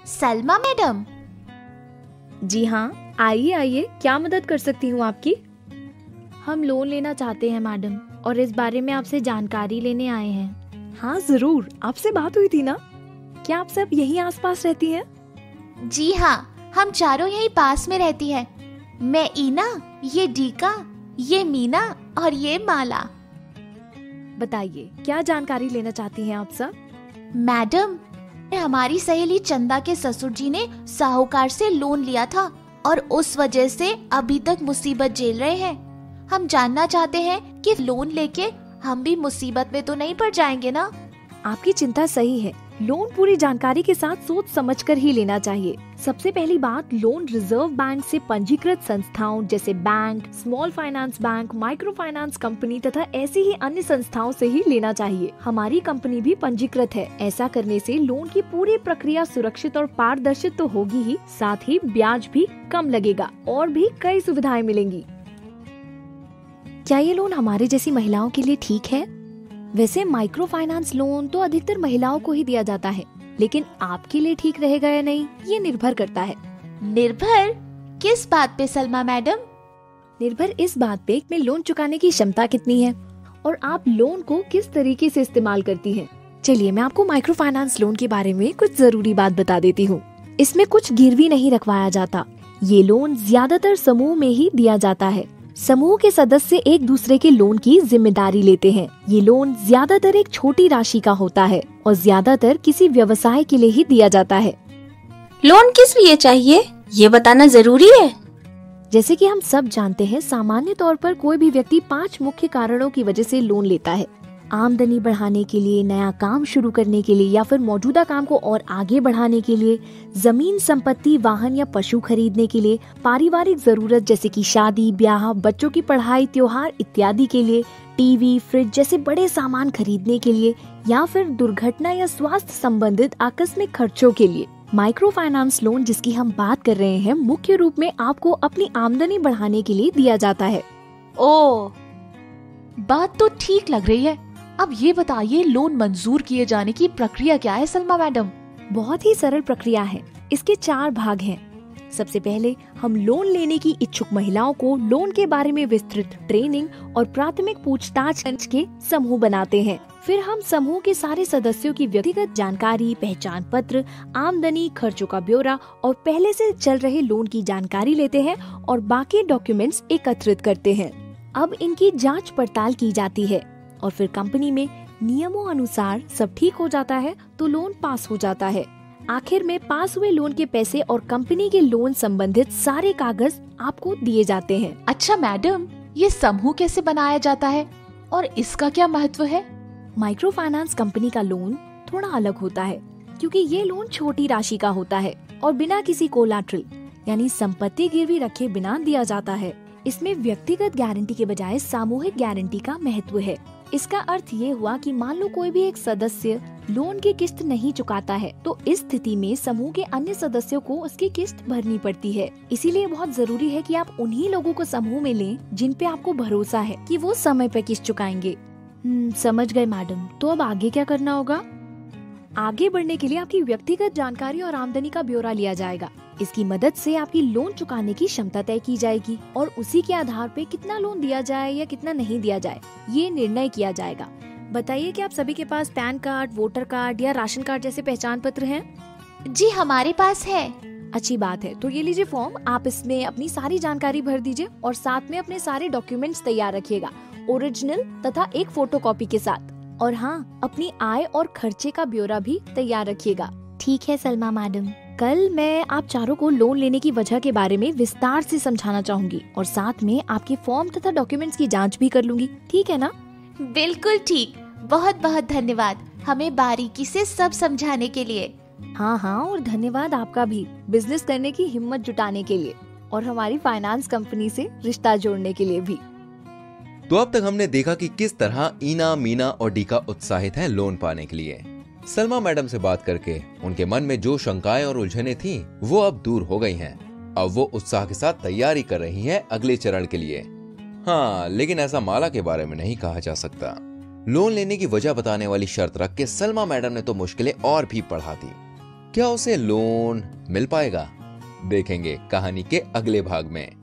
Salma madam. जी हाँ, आइए आइए, क्या मदद कर सकती हूँ आपकी? हम लोन लेना चाहते हैं मैडम, और इस बारे में आपसे जानकारी लेने आए हैं। हाँ जरूर, आपसे बात हुई थी ना? क्या आप सब यहीं आसपास रहती हैं? जी हाँ, हम चारों यहीं पास में रहती हैं। मैं ईना, ये डीका, ये मीना और ये माला। बताइए, क्या जानकारी लेना चाहती हैं आप सब? मैडम, हमारी सहेली चंदा के ससुर जी ने साहूकार से लोन लिया था और उस वजह से अभी तक मुसीबत झेल रहे हैं। हम जानना चाहते हैं कि लोन लेके हम भी मुसीबत में तो नहीं पड़ जाएंगे ना? आपकी चिंता सही है। लोन पूरी जानकारी के साथ सोच समझकर ही लेना चाहिए। सबसे पहली बात, लोन रिजर्व बैंक से पंजीकृत संस्थाओं जैसे bank, small finance bank, micro finance company तथा ऐसी ही अन्य संस्थाओं से ही लेना चाहिए। हमारी कंपनी भी पंजीकृत है। ऐसा करने से लोन की पूरी प्रक्रिया सुरक्षित और पारदर्शी तो होगी ही, साथ ही ब्याज भी कम लगेगा और भी कई सुविधाएं मिलेंगी। क्या ये लोन हमारे जैसी महिलाओं के लिए ठीक है? वैसे माइक्रो फाइनेंस लोन तो अधिकतर महिलाओं को ही दिया जाता है, लेकिन आपके लिए ठीक रहेगा या नहीं, ये निर्भर करता है। निर्भर किस बात पे सलमा मैडम? निर्भर इस बात पे में लोन चुकाने की क्षमता कितनी है और आप लोन को किस तरीके से इस्तेमाल करती हैं। चलिए, मैं आपको माइक्रो फाइनेंस लोन के बारे में कुछ जरूरी बात बता देती हूँ। इसमें कुछ गिरवी नहीं रखवाया जाता। ये लोन ज्यादातर समूह में ही दिया जाता है। समूह के सदस्य एक दूसरे के लोन की जिम्मेदारी लेते हैं। ये लोन ज्यादातर एक छोटी राशि का होता है और ज्यादातर किसी व्यवसाय के लिए ही दिया जाता है। लोन किस लिए चाहिए, ये बताना जरूरी है। जैसे कि हम सब जानते हैं, सामान्य तौर पर कोई भी व्यक्ति 5 मुख्य कारणों की वजह से लोन लेता है। आमदनी बढ़ाने के लिए, नया काम शुरू करने के लिए या फिर मौजूदा काम को और आगे बढ़ाने के लिए, जमीन संपत्ति, वाहन या पशु खरीदने के लिए, पारिवारिक जरूरत जैसे कि शादी ब्याह, बच्चों की पढ़ाई, त्योहार इत्यादि के लिए, टीवी, फ्रिज जैसे बड़े सामान खरीदने के लिए, या फिर दुर्घटना या स्वास्थ्य संबंधित आकस्मिक खर्चों के लिए। माइक्रो फाइनेंस लोन जिसकी हम बात कर रहे हैं, मुख्य रूप में आपको अपनी आमदनी बढ़ाने के लिए दिया जाता है। ओ, बात तो ठीक लग रही है। अब ये बताइए, लोन मंजूर किए जाने की प्रक्रिया क्या है सलमा मैडम? बहुत ही सरल प्रक्रिया है। इसके 4 भाग हैं। सबसे पहले हम लोन लेने की इच्छुक महिलाओं को लोन के बारे में विस्तृत ट्रेनिंग और प्राथमिक पूछताछ के समूह बनाते हैं। फिर हम समूह के सारे सदस्यों की व्यक्तिगत जानकारी, पहचान पत्र, आमदनी, खर्चों का ब्यौरा और पहले से चल रहे लोन की जानकारी लेते हैं और बाकी डॉक्यूमेंट्स एकत्रित करते हैं। अब इनकी जांच पड़ताल की जाती है और फिर कंपनी में नियमों अनुसार सब ठीक हो जाता है तो लोन पास हो जाता है। आखिर में पास हुए लोन के पैसे और कंपनी के लोन संबंधित सारे कागज आपको दिए जाते हैं। अच्छा मैडम, ये समूह कैसे बनाया जाता है और इसका क्या महत्व है? माइक्रो फाइनेंस कंपनी का लोन थोड़ा अलग होता है, क्योंकि ये लोन छोटी राशि का होता है और बिना किसी कोलाट्रल यानी संपत्ति गिरवी रखे बिना दिया जाता है। इसमें व्यक्तिगत गारंटी के बजाय सामूहिक गारंटी का महत्व है। इसका अर्थ ये हुआ कि मान लो कोई भी एक सदस्य लोन की किस्त नहीं चुकाता है, तो इस स्थिति में समूह के अन्य सदस्यों को उसकी किस्त भरनी पड़ती है। इसीलिए बहुत जरूरी है कि आप उन्हीं लोगों को समूह में लें जिन पे आपको भरोसा है कि वो समय पे किस्त चुकाएंगे। समझ गए मैडम। तो अब आगे क्या करना होगा? आगे बढ़ने के लिए आपकी व्यक्तिगत जानकारी और आमदनी का ब्यौरा लिया जाएगा। इसकी मदद से आपकी लोन चुकाने की क्षमता तय की जाएगी और उसी के आधार पे कितना लोन दिया जाए या कितना नहीं दिया जाए, ये निर्णय किया जाएगा। बताइए कि आप सभी के पास पैन कार्ड, वोटर कार्ड या राशन कार्ड जैसे पहचान पत्र हैं? जी हमारे पास है। अच्छी बात है। तो ये लीजिए फॉर्म, आप इसमें अपनी सारी जानकारी भर दीजिए और साथ में अपने सारे डॉक्यूमेंट्स तैयार रखिएगा, ओरिजिनल तथा एक फोटोकॉपी के साथ। और हाँ, अपनी आय और खर्चे का ब्यौरा भी तैयार रखिएगा। ठीक है सलमा मैडम। कल मैं आप चारों को लोन लेने की वजह के बारे में विस्तार से समझाना चाहूंगी और साथ में आपके फॉर्म तथा डॉक्यूमेंट्स की जांच भी कर लूंगी। ठीक है ना? बिल्कुल ठीक। बहुत बहुत धन्यवाद हमें बारीकी से सब समझाने के लिए। हाँ, और धन्यवाद आपका भी बिजनेस करने की हिम्मत जुटाने के लिए और हमारी फाइनेंस कंपनी से रिश्ता जोड़ने के लिए भी। तो अब तक हमने देखा कि किस तरह ईना, मीना और डीका उत्साहित हैं लोन पाने के लिए। सलमा मैडम से बात करके उनके मन में जो शंकाएं और उलझनें थीं, वो अब दूर हो गई हैं। अब वो उत्साह के साथ तैयारी कर रही हैं अगले चरण के लिए। हाँ, लेकिन ऐसा माला के बारे में नहीं कहा जा सकता। लोन लेने की वजह बताने वाली शर्त रख के सलमा मैडम ने तो मुश्किलें और भी बढ़ा दी। क्या उसे लोन मिल पाएगा? देखेंगे कहानी के अगले भाग में।